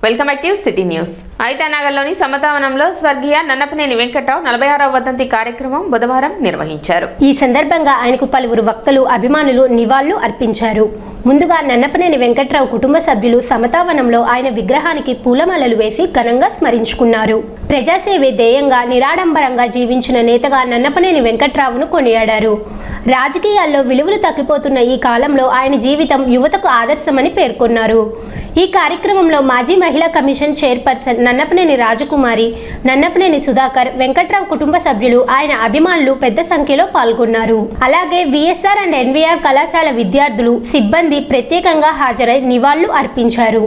Welcome back to city news. ఐతానగర్లోని సమతావనంలో స్వర్గీయ నన్నపనేని వెంకట్రావు 46వ వర్ధంతి కార్యక్రమం బుధవారం నిర్వహించారు. ఈ సందర్భంగా ఆయనకు పలువురు వక్తలు, అభిమానులు నివాళులు అర్పించారు. ముందుగా నన్నపనేని వెంకట్రావు కుటుంబ సభ్యులు సమతావనంలో ఆయన విగ్రహానికి పూలమాలలు వేసి ఘనంగా స్మరించుకున్నారు. ప్రజాసేవే ధ్యేయంగా నిరాడంబరంగా జీవించిన నేతగా నన్నపనేని వెంకట్రావును కొనియాడారు. రాజకీయాల్లో విలువలు తగ్గిపోతున్న ఈ కాలంలో ఆయన జీవితం యువతకు ఆదర్శమని పేర్కొన్నారు. ఈ కార్యక్రమంలో మాజీ మహిళా కమిషన్ చైర్పర్సన్ నన్నపనేని రాజకుమారి, నన్నపనేని సుధాకర్, వెంకట్రావు కుటుంబ సభ్యులు, ఆయన అభిమానులు పెద్ద సంఖ్యలో పాల్గొన్నారు. అలాగే విఎస్ఆర్ అండ్ ఎన్వీఆర్ కళాశాల విద్యార్థులు, సిబ్బంది ప్రత్యేకంగా హాజరై నివాళులు అర్పించారు.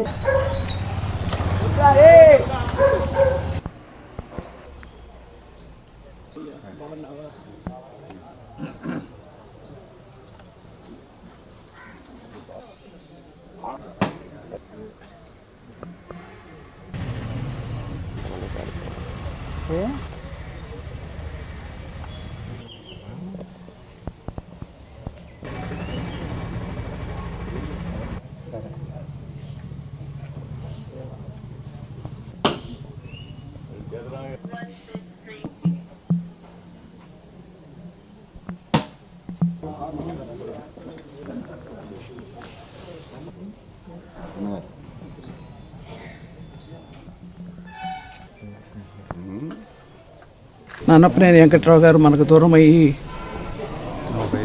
నన్నపనేని వెంకట్రావు గారు మనకు దూరం అయ్యి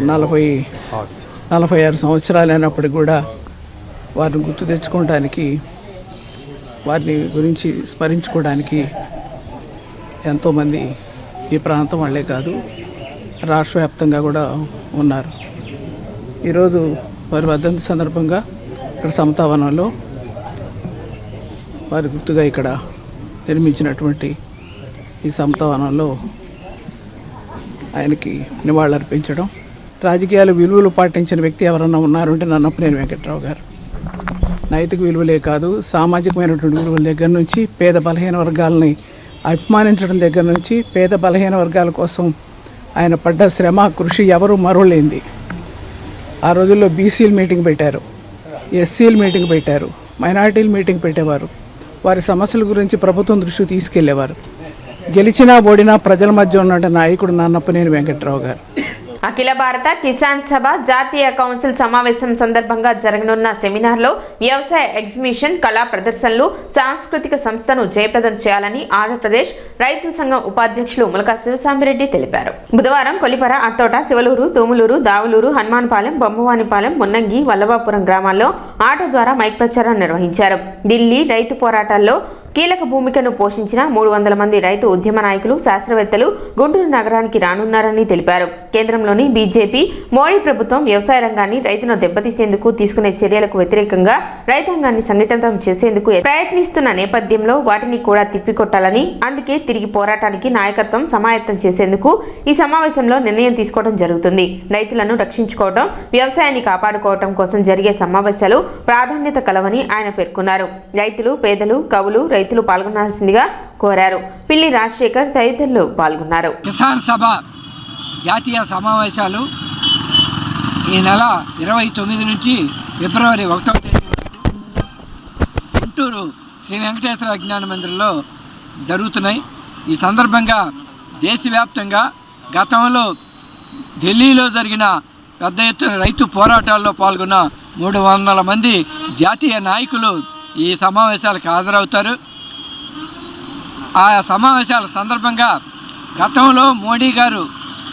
46 సంవత్సరాలు అయినప్పటికీ కూడా వారిని గుర్తు తెచ్చుకోవడానికి, వారిని గురించి స్మరించుకోవడానికి ఎంతోమంది ఈ ప్రాంతం వాళ్ళే కాదు రాష్ట్ర వ్యాప్తంగా కూడా ఉన్నారు. ఈరోజు వారి వర్ధంతి సందర్భంగా ఇక్కడ సమతావనంలో వారి గుర్తుగా ఇక్కడ నిర్మించినటువంటి ఈ సమతావనంలో ఆయనకి నివాళులర్పించడం. రాజకీయాలు విలువలు పాటించిన వ్యక్తి ఎవరన్నా ఉన్నారంటే నన్నపనేని వెంకట్రావు గారు. నైతిక విలువలే కాదు, సామాజికమైనటువంటి విలువల దగ్గర నుంచి పేద బలహీన వర్గాలని అభిమానించడం దగ్గర నుంచి పేద బలహీన వర్గాల కోసం ఆయన పడ్డ శ్రమ, కృషి ఎవరు మరోలేంది. ఆ రోజుల్లో బీసీలు మీటింగ్ పెట్టారు, ఎస్సీలు మీటింగ్ పెట్టారు, మైనారిటీలు మీటింగ్ పెట్టేవారు. వారి సమస్యల గురించి ప్రభుత్వం దృష్టికి తీసుకెళ్లేవారు. గెలిచినా ఓడినా ప్రజల మధ్య ఉన్న నాయకుడు నన్నపనేని వెంకట్రావు గారు. అఖిల భారత కిసాన్ సభ జాతీయ కౌన్సిల్ సమావేశం సందర్భంగా జరగనున్న సెమినార్లో వ్యవసాయ ఎగ్జిబిషన్, కళా ప్రదర్శనలు, సాంస్కృతిక సంస్థను జయప్రదం చేయాలని ఆంధ్రప్రదేశ్ రైతు సంఘం ఉపాధ్యక్షులు ములకా శివసామిరెడ్డి తెలిపారు. బుధవారం కొలిపర, అత్తోట, శివలూరు, తోములూరు, దావులూరు, హనుమాన్పాలెం, బొమ్మవానిపాలెం, మున్నంగి, వల్లభాపురం గ్రామాల్లో ఆటో ద్వారా మైక్ ప్రచారం నిర్వహించారు. ఢిల్లీ రైతు పోరాటాల్లో కీలక భూమికను పోషించిన 300 మంది రైతు ఉద్యమ నాయకులు, శాస్త్రవేత్తలు గుంటూరు నగరానికి రానున్నారని తెలిపారు. కేంద్రంలోని బీజేపీ, మోడీ ప్రభుత్వం వ్యవసాయ రంగాన్ని, రైతును దెబ్బతీసేందుకు తీసుకునే చర్యలకు వ్యతిరేకంగా రైతాంగాన్ని సంఘటితం చేసేందుకు ప్రయత్నిస్తున్న నేపథ్యంలో వాటిని కూడా తిప్పికొట్టాలని, అందుకే తిరిగి పోరాటానికి నాయకత్వం సమాయత్తం చేసేందుకు ఈ సమావేశంలో నిర్ణయం తీసుకోవడం జరుగుతుంది. రైతులను రక్షించుకోవడం, వ్యవసాయాన్ని కాపాడుకోవడం కోసం జరిగే సమావేశాలు ప్రాధాన్యత కలవని ఆయన పేర్కొన్నారు. రైతులు, పేదలు, కవులు, రైతులు పాల్గొనాల్సిందిగా కోరారు. పిల్లి రాజశేఖర్ తదితరులు పాల్గొన్నారు. కిసాన్ సభ జాతీయ సమావేశాలు ఈ నెల 29 నుంచి ఫిబ్రవరి 1వ తేదీ గుంటూరు శ్రీ వెంకటేశ్వర విజ్ఞాన మందిరంలో జరుగుతున్నాయి. ఈ సందర్భంగా దేశవ్యాప్తంగా గతంలో ఢిల్లీలో జరిగిన పెద్ద ఎత్తున రైతు పోరాటాల్లో పాల్గొన్న 300 మంది జాతీయ నాయకులు ఈ సమావేశాలకు హాజరవుతారు. ఆ సమావేశాల సందర్భంగా గతంలో మోడీ గారు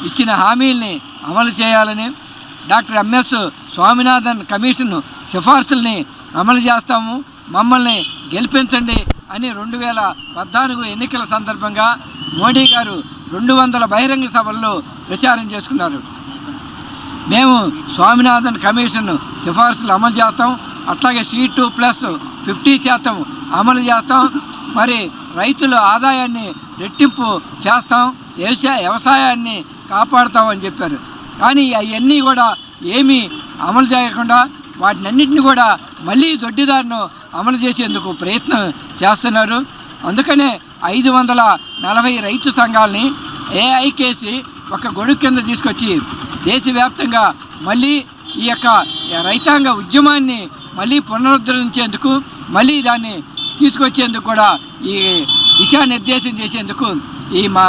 ఇచ్చిన హామీల్ని అమలు చేయాలని, డాక్టర్ ఎంఎస్ స్వామినాథన్ కమిషన్ సిఫార్సుల్ని అమలు చేస్తాము, మమ్మల్ని గెలిపించండి అని 2014 ఎన్నికల సందర్భంగా మోడీ గారు 200 బహిరంగ సభల్లో ప్రచారం చేసుకున్నారు. మేము స్వామినాథన్ కమిషన్ సిఫార్సులు అమలు చేస్తాం, అట్లాగే C2+50% అమలు చేస్తాం, మరి రైతుల ఆదాయాన్ని రెట్టింపు చేస్తాం, వ్యవసాయాన్ని కాపాడుతామని చెప్పారు. కానీ అవన్నీ కూడా ఏమీ అమలు చేయకుండా వాటినన్నింటినీ కూడా మళ్ళీ దొడ్డిదారిను అమలు చేసేందుకు ప్రయత్నం చేస్తున్నారు. అందుకనే 540 రైతు సంఘాలని ఏఐకేసి ఒక గొడుగు కింద తీసుకొచ్చి దేశవ్యాప్తంగా మళ్ళీ ఈ యొక్క రైతాంగ ఉద్యమాన్ని మళ్ళీ పునరుద్ధరించేందుకు, మళ్ళీ దాన్ని తీసుకొచ్చేందుకు కూడా ఈ దిశానిర్దేశం చేసేందుకు ఈ మా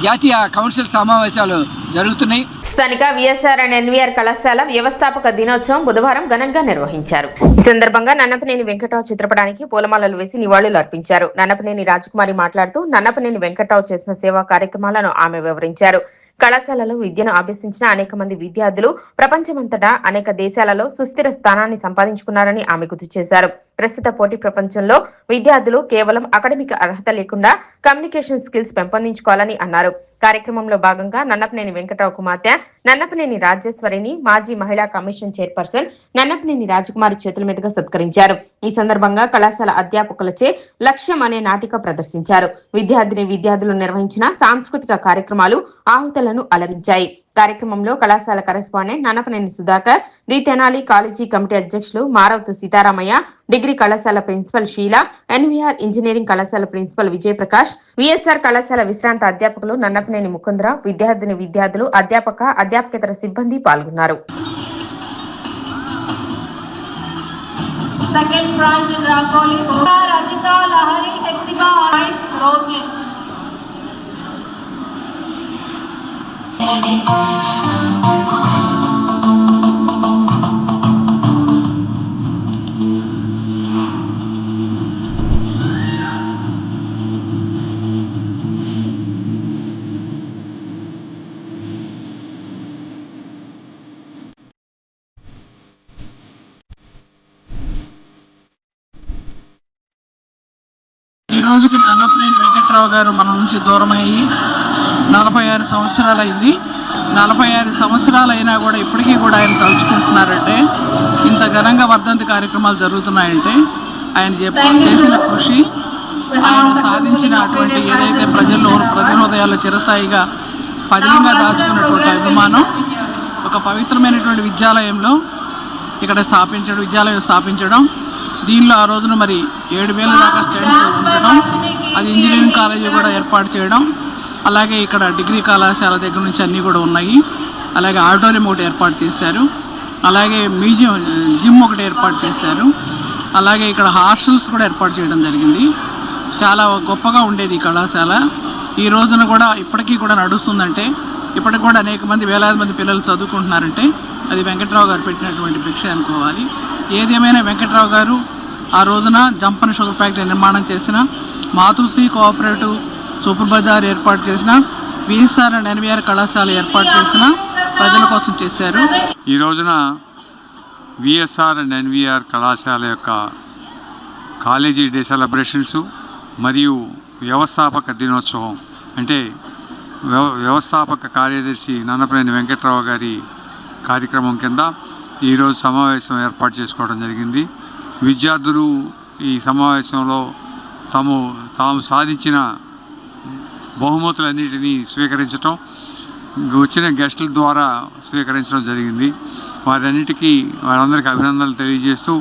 జాతీయ కౌన్సిల్ సమావేశాలు జరుగుతున్నాయి. స్థానిక విఎస్ఆర్ అండ్ ఎన్వీఆర్ కళాశాల వ్యవస్థాపక దినోత్సవం బుధవారం ఘనంగా నిర్వహించారు. ఈ సందర్భంగా నన్నపనేని వెంకట్రావు చిత్రపటానికి పూలమాలలు వేసి నివాళులు అర్పించారు. నన్నపనేని రాజకుమారి మాట్లాడుతూ నన్నపనేని వెంకట్రావు చేసిన సేవా కార్యక్రమాలను ఆమె వివరించారు. కళాశాలలో విద్యను అభ్యసించిన అనేక మంది విద్యార్థులు ప్రపంచమంతటా అనేక దేశాలలో సుస్థిర స్థానాన్ని సంపాదించుకున్నారని ఆమె గుర్తు చేశారు. ప్రస్తుత పోటీ ప్రపంచంలో విద్యార్థులు కేవలం అకాడమిక్ అర్హత లేకుండా కమ్యూనికేషన్ స్కిల్స్ పెంపొందించుకోవాలని అన్నారు. కార్యక్రమంలో భాగంగా నన్నపనేని వెంకట్రావు కుమార్తె నన్నపనేని రాజేశ్వరిని మాజీ మహిళా కమిషన్ చైర్పర్సన్ నన్నపనేని రాజకుమారి చేతుల మీదుగా సత్కరించారు. ఈ సందర్భంగా కళాశాల అధ్యాపకులచే లక్ష్యం అనే నాటిక ప్రదర్శించారు. విద్యార్థులు నిర్వహించిన సాంస్కృతిక కార్యక్రమాలు ఆహుతులను అలరించాయి. కార్యక్రమంలో కళాశాల correspondent Nannapaneni Sudhakar, the Tenali college committee అధ్యక్షులు మారవతు సీతారామయ్య, డిగ్రీ కళాశాల ప్రిన్సిపల్ షీలా, ఎన్వీఆర్ ఇంజనీరింగ్ కళాశాల ప్రిన్సిపల్ విజయప్రకాష్, విఎస్ఆర్ కళాశాల విశ్రాంత అధ్యాపకులు నన్నపనేని ముకుంద్ర, విద్యార్థులు, అధ్యాపకేతర సిబ్బంది పాల్గొన్నారు. ఈ రోజుకి నన్నపనేని వెంకట్రావు గారు మన నుంచి దూరమయ్యి 46 సంవత్సరాలు అయింది. 46 సంవత్సరాలు అయినా కూడా ఇప్పటికీ కూడా ఆయన తలుచుకుంటున్నారంటే, ఇంత ఘనంగా వర్ధంతి కార్యక్రమాలు జరుగుతున్నాయంటే ఆయన చేసిన కృషి, ఆయన సాధించిన అటువంటి ఏదైతే ప్రజల హృదయాల్లో చిరస్థాయిగా పదిలంగా దాచుకున్నటువంటి అభిమానం, ఒక పవిత్రమైనటువంటి విద్యాలయం స్థాపించడం, దీనిలో ఆ రోజున మరి 7,000 దాకా స్టూడెంట్స్ ఉండడం, అది ఇంజనీరింగ్ కాలేజీ కూడా ఏర్పాటు చేయడం, అలాగే ఇక్కడ డిగ్రీ కళాశాల దగ్గర నుంచి అన్నీ కూడా ఉన్నాయి. అలాగే ఆడిటోరియం ఒకటి ఏర్పాటు చేశారు, అలాగే జిమ్ ఒకటి ఏర్పాటు చేశారు, అలాగే ఇక్కడ హాస్టల్స్ కూడా ఏర్పాటు చేయడం జరిగింది. చాలా గొప్పగా ఉండేది ఈ కళాశాల. ఈ రోజున కూడా ఇప్పటికీ కూడా నడుస్తుందంటే, ఇప్పటికి కూడా అనేక మంది వేలాది మంది పిల్లలు చదువుకుంటున్నారంటే అది వెంకట్రావు గారు పెట్టినటువంటి భిక్ష అనుకోవాలి. ఏదేమైనా వెంకట్రావు గారు ఆ రోజున జంపన షుగర్ ఫ్యాక్టరీ నిర్మాణం చేసిన, మాతృశ్రీ కోఆపరేటివ్ సూపర్ బజార్ ఏర్పాటు చేసిన, విఎస్ఆర్ అండ్ ఎన్వీఆర్ కళాశాల ఏర్పాటు చేసిన, ప్రజల కోసం చేశారు. ఈ రోజున విఎస్ఆర్ అండ్ ఎన్వీఆర్ కళాశాల యొక్క కాలేజీ డే సెలబ్రేషన్స్ మరియు వ్యవస్థాపక దినోత్సవం అంటే వ్యవస్థాపక కార్యదర్శి నన్నపనేని వెంకట్రావు గారి కార్యక్రమం కింద ఈరోజు సమావేశం ఏర్పాటు చేసుకోవడం జరిగింది. విద్యార్థులు ఈ సమావేశంలో తాము సాధించిన బహుమతులన్నిటినీ స్వీకరించడం, వచ్చిన గెస్టుల ద్వారా స్వీకరించడం జరిగింది. వారందరికీ అభినందనలు తెలియజేస్తూ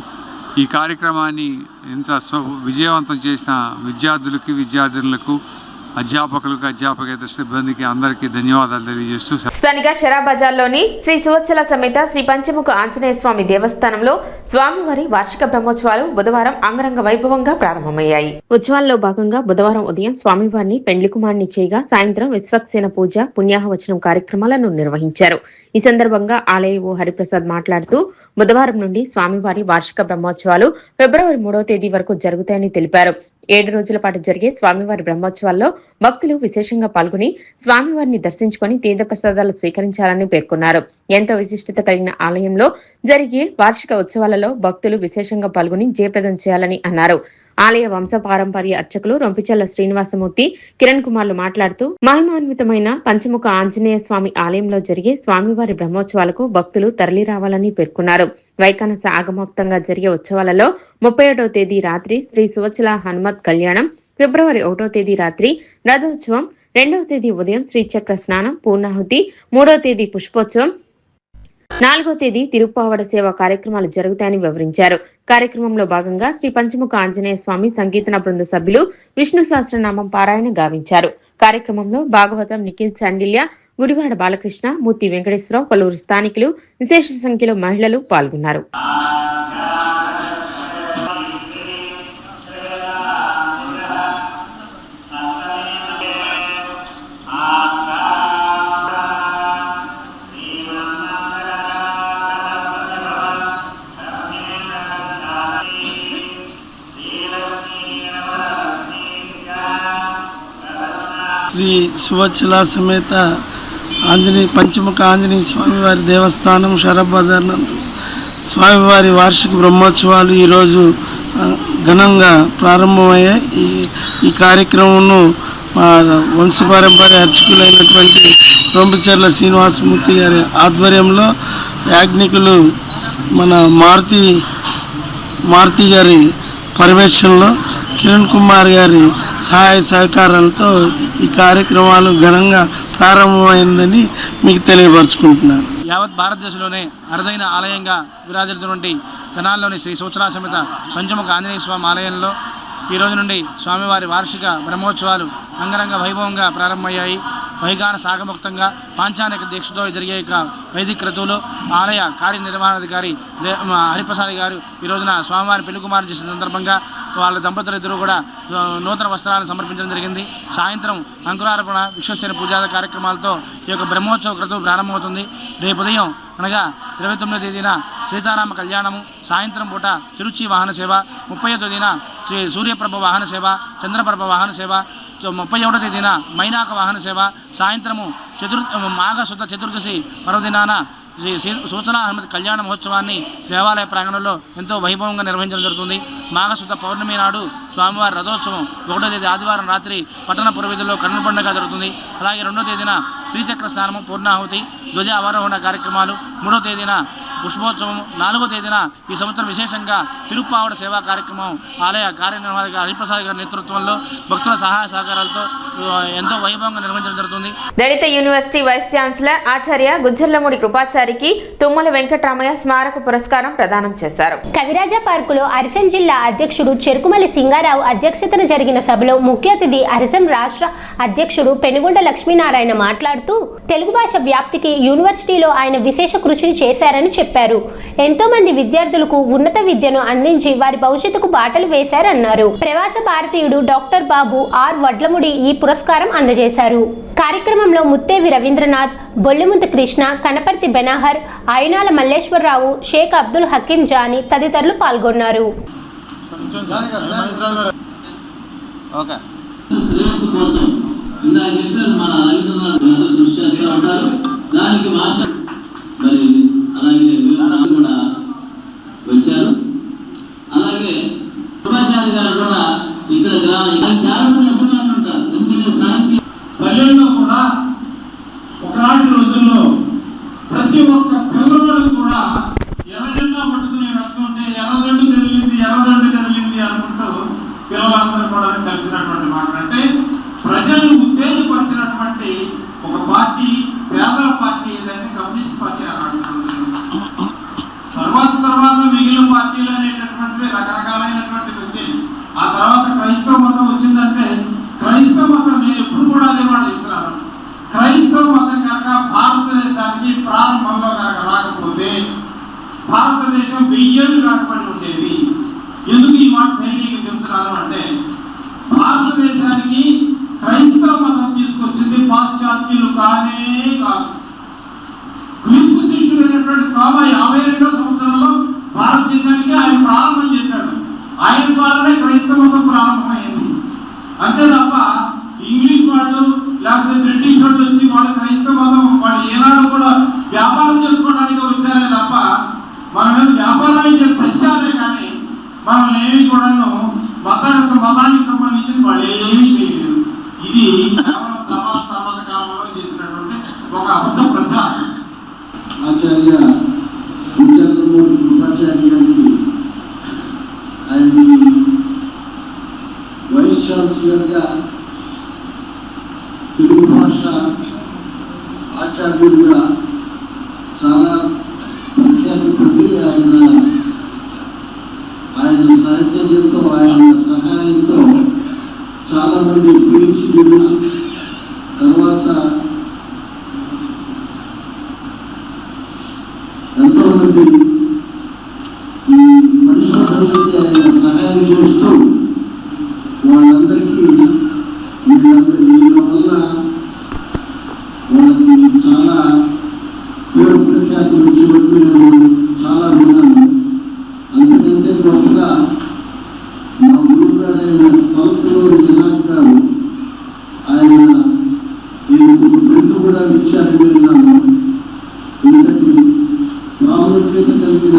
ఈ కార్యక్రమాన్ని ఇంత విజయవంతం చేసిన విద్యార్థులకు, అధ్యాపకులకు, అధ్యాపకేతర సిబ్బందికి అందరికీ ధన్యవాదాలు తెలియజేస్తూ స్థానిక షరాబజార్లోని శ్రీ సువత్సల సమేత శ్రీ పంచముఖ ఆంజనేయ స్వామి దేవస్థానంలో స్వామివారి వార్షిక బ్రహ్మోత్సవాలు బుధవారం అంగరంగ వైభవంగా ప్రారంభమయ్యాయి. ఉత్సవాల్లో భాగంగా బుధవారం ఉదయం స్వామివారిని పెండ్లి కుమారుని చేయగా సాయంత్రం విశ్వక్సేన పూజ, పుణ్యాహవచనం కార్యక్రమాలను నిర్వహించారు. ఈ సందర్భంగా ఆలయ ఓ హరిప్రసాద్ మాట్లాడుతూ బుధవారం నుండి స్వామివారి వార్షిక బ్రహ్మోత్సవాలు ఫిబ్రవరి 3వ తేదీ వరకు జరుగుతాయని తెలిపారు. 7 రోజుల పాటు జరిగే స్వామివారి బ్రహ్మోత్సవాల్లో భక్తులు విశేషంగా పాల్గొని స్వామివారిని దర్శించుకుని తీర్థప్రసాదాలు స్వీకరించాలని పేర్కొన్నారు. ఎంతో విశిష్టత కలిగిన ఆలయంలో జరిగే వార్షిక ఉత్సవాలలో భక్తులు విశేషంగా పాల్గొని జయప్రదం చేయాలని అన్నారు. ఆలయ వంశపారంపర్య అర్చకులు రొంపిచెల్ల శ్రీనివాసమూర్తి, కిరణ్ కుమార్లు మాట్లాడుతూ మహిమాన్వితమైన పంచముఖ ఆంజనేయ స్వామి ఆలయంలో జరిగే స్వామివారి బ్రహ్మోత్సవాలకు భక్తులు తరలిరావాలని పేర్కొన్నారు. వైకానస ఆగమోక్తంగా జరిగే ఉత్సవాలలో 31వ తేదీ రాత్రి శ్రీ సువత్సల హనుమత్ కళ్యాణం, ఫిబ్రవరి 1వ తేదీ రాత్రి రథోత్సవం, 2వ తేదీ ఉదయం శ్రీచక్ర స్నానం, పూర్ణాహుతి, 3వ తేదీ పుష్పోత్సవం, 4వ తేదీ తిరుప్పావడ సేవ కార్యక్రమాలు జరుగుతాయని వివరించారు. కార్యక్రమంలో భాగంగా శ్రీ పంచముఖ ఆంజనేయ స్వామి సంకీర్తన బృంద సభ్యులు విష్ణు సహస్రనామం పారాయణ గావించారు. కార్యక్రమంలో భాగవతం నిఖిల్ శాండిల్య, గుడివాడ బాలకృష్ణ, మూర్తి వెంకటేశ్వరరావు, పలువురు స్థానికులు, విశేష సంఖ్యలో మహిళలు పాల్గొన్నారు. శ్రీ సువత్సల సమేత పంచముఖ ఆంజనేయ స్వామివారి దేవస్థానం షరఫ్ బజార్ నందు స్వామివారి వార్షిక బ్రహ్మోత్సవాలు ఈరోజు ఘనంగా ప్రారంభమయ్యాయి. ఈ కార్యక్రమంను మా వంశపారంపర్య అర్చకులైనటువంటి రొంపచెర్ల శ్రీనివాసమూర్తి గారి ఆధ్వర్యంలో యాజ్ఞికులు మన మారుతి గారి పర్యవేక్షణలో కిరణ్ కుమార్ గారి సహాయ సహకారాలతో ఈ కార్యక్రమాలు ఘనంగా ప్రారంభమైందని మీకు తెలియపరచుకుంటున్నాను. యావత్ భారతదేశంలోనే అరుదైన ఆలయంగా విరాజిల్లుతున్నటువంటి తెనాలిలోని శ్రీ సూచనా సమేత పంచముఖ ఆంజనేయ స్వామి ఆలయంలో ఈ రోజు నుండి స్వామివారి వార్షిక బ్రహ్మోత్సవాలు అంగరంగ వైభవంగా ప్రారంభమయ్యాయి. వైగాన సాగముక్తంగా పాంచానిక దీక్షతో జరిగే వైదిక క్రతువులు ఆలయ కార్యనిర్వహణాధికారి హరిప్రసాద్ గారు ఈ రోజున స్వామివారి పెళ్లి కుమారుడు చేసిన సందర్భంగా వాళ్ళ దంపతులిద్దరూ కూడా నూతన వస్త్రాలను సమర్పించడం జరిగింది. సాయంత్రం అంకురార్పణ విశ్వసేన పూజా కార్యక్రమాలతో ఈ యొక్క బ్రహ్మోత్సవ క్రతువు ప్రారంభమవుతుంది. రేపు ఉదయం అనగా 29వ తేదీన సీతారామ కళ్యాణము, సాయంత్రం పూట తిరుచి వాహన సేవ, 30వ తేదీన శ్రీ సూర్యప్రభ వాహన సేవ, చంద్రప్రభ వాహన సేవ, 31వ తేదీన మైనాక వాహన సేవ, సాయంత్రము మాఘ శుద్ధ చతుర్దశి పర్వదినాన శ్రీ సూచనా హనుమతి కళ్యాణ మహోత్సవాన్ని దేవాలయ ప్రాంగణంలో ఎంతో వైభవంగా నిర్వహించడం జరుగుతుంది. మాఘశుద్ధ పౌర్ణమి నాడు స్వామివారి రథోత్సవం 1వ తేదీ ఆదివారం రాత్రి పట్టణ పురవీధుల్లో కన్ను పండుగ జరుగుతుంది. అలాగే 2వ తేదీన శ్రీచక్ర స్నానము, పూర్ణాహుతి, ధ్వజ అవరోహణ కార్యక్రమాలు, 3వ తేదీన పుష్పోత్సవం, 4వ తేదీన ఈ సంవత్సరం విశేషంగా తిరుప్పావడ సేవా కార్యక్రమం ఆలయ కార్యనిర్వాహక హరిప్రసాద్ గారి నేతృత్వంలో భక్తుల సహాయ సహకారాలతో ఎంతో వైభవంగా నిర్వహించడం జరుగుతుంది. దళిత యూనివర్సిటీ వైస్ ఛాన్సలర్ ఆచార్య గుజ్జర్లమూడి కృపాచారికి తుమ్మల వెంకటరామయ్య స్మారక పురస్కారం ప్రదానం చేశారు. కవిరాజా పార్కులో అరిసెం జిల్లా అధ్యక్షుడు చెరుకుమల్లి సింగారావు అధ్యక్షతన జరిగిన సభలో ముఖ్య అతిథి అరిసెం రాష్ట్ర అధ్యక్షుడు పెనుగొండ లక్ష్మీనారాయణ మాట్లాడుతూ తెలుగు భాష వ్యాప్తికి యూనివర్సిటీలో ఆయన విశేష కృషిని చేశారని చెప్పారు. ఎంతో మంది విద్యార్థులకు ఉన్నత విద్యను అందించి వారి భవిష్యత్తుకు బాటలు వేశారన్నారు. ప్రవాస భారతీయుడు డాక్టర్ బాబు ఆర్ వడ్లముడి ఈ పురస్కారం అందజేశారు. కార్యక్రమంలో ముత్తేవి రవీంద్రనాథ్, బొల్లిముంత కృష్ణ, కనపర్తి బెనాహర్, అయినాల మల్లేశ్వరరావు, షేక్ అబ్దుల్ హకీం జానీ తదితరులు పాల్గొన్నారు. వచ్చారు. అలాగే కృపాచార్య గారు కూడా ఇక్కడ చాలా మంది అభిమానులు ఉంటారు. ఎందుకంటే సాహిత్య పల్లెల్లో కూడా ఒకనాటి రోజుల్లో ప్రతి ఒక్క పిల్లవాడు కూడా ఎర్రజెండా పట్టుకుని వెళ్తుంటే ఎర్రదండు కదిలింది అనుకుంటూ పిల్లలందరూ కూడా కలిసినటువంటి మాట. అంటే ప్రజలను ఉత్తేజపరిచినటువంటి ఒక పార్టీ, పేదల పార్టీ ఏదైతే కమ్యూనిస్ట్ పార్టీ అన్నటువంటి తర్వాత మిగిలిన పార్టీలు అనేటటువంటివి రకరకాలైనటువంటివి వచ్చాయి. ఆ తర్వాత క్రైస్తవ మతం వచ్చిందంటే క్రైస్తవ మతం నేను ఎప్పుడు కూడా అదే మాట చెప్తున్నాను. క్రైస్తవ మతం కనుక భారతదేశానికి ప్రారంభంలో కనుక రాకపోతే భారతదేశం 1000 ఏళ్ళు రాకబడి ఉండేది. ఎందుకు ఈ మాట ధైర్యంగా చెప్తున్నాను అంటే భారతదేశానికి క్రైస్తవ మతం తీసుకొచ్చింది పాశ్చాత్యులు కానే కాదు. క్రీస్తు శిష్యుడైనటువంటి తోమా 52వ సంవత్సరంలో భారతదేశానికి ఆయన ప్రారంభం చేశాడు. ఆయన ద్వారానే క్రైస్తవ మతం ప్రారంభమైంది. అంతే తప్ప ఇంగ్లీష్ వాళ్ళు లేకపోతే బ్రిటిష్ వాళ్ళు వచ్చి వాళ్ళ క్రైస్తవ మతం వాళ్ళు ఏనాడు కూడా వ్యాపారం చేసుకోవడానికి వచ్చారే తప్ప మనం వ్యాపారం చేసి చచ్చారే కానీ మనం ఏమి కూడా మతానికి సంబంధించి వాళ్ళు ఏమీ చేయలేదు. ఇది తర్వాత కాలంలో చేసినటువంటి ఒక అబద్ధ ప్రచారం. ఆచార్య గుజ్జర్లమూడి కృపాచార్య గారికి ఆయనకి వైస్ ఛాన్సలర్గా తెలుగు భాష ఆచార్యుడిగా చాలా ప్రఖ్యాతి పొంది ఆయన సాహిత్యంతో ఆయన సహాయంతో చాలామంది పిహెచ్డీలు తర్వాత ఎంతోమంది ఈ పరిశోధనలకి ఆయన సహాయం చేస్తూ వాళ్ళందరికీ వీళ్ళ వల్ల వాళ్ళకి చాలా పేరు ప్రఖ్యాతులు వచ్చినట్టు నేను చాలా విన్నాను. అందుకంటే గొప్పగా మా గురువు గారైన పల్కలూరు జిల్లాకు గారు ఆయన పురస్కారం ఇచ్చారని విన్నాను. ఇంతటి ప్రాముఖ్యత కలిగిన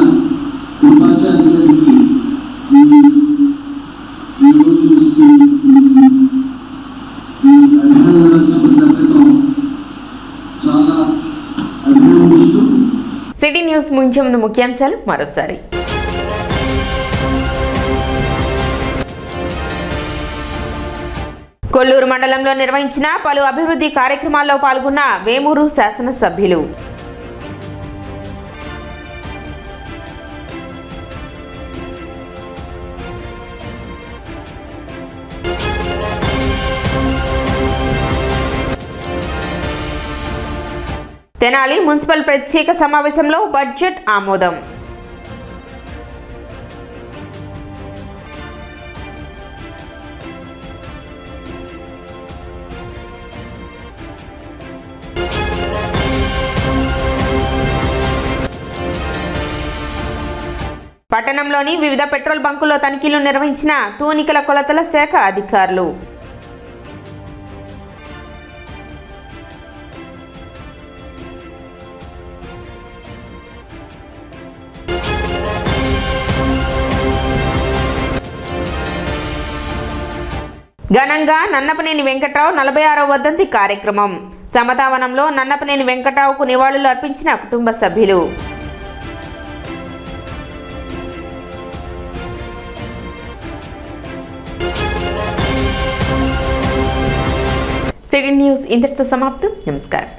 ఉపాధ్యాయుల గారికి ఈరోజు ఈ అభినందన సభ జరగడం చాలా అభినందిస్తూ. సిటీ న్యూస్ ముగించే ముందు ముఖ్యాంశాలు మరోసారి. కొల్లూరు మండలంలో నిర్వహించిన పలు అభివృద్ధి కార్యక్రమాల్లో పాల్గొన్న వేమూరు శాసనసభ్యులు. తెనాలి మున్సిపల్ ప్రత్యేక సమావేశంలో బడ్జెట్ ఆమోదం. పట్టణంలోని వివిధ పెట్రోల్ బంకుల్లో తనిఖీలు నిర్వహించిన తూనికల కొలతల శాఖ అధికారులు. ఘనంగా నన్నపనేని వెంకట్రావు 46వ వర్ధంతి కార్యక్రమం. సమతావనంలో నన్నపనేని వెంకట్రావుకు నివాళులు అర్పించిన కుటుంబ సభ్యులు. సిటీ న్యూస్ ఇంతటితో సమాప్తం. నమస్కారం.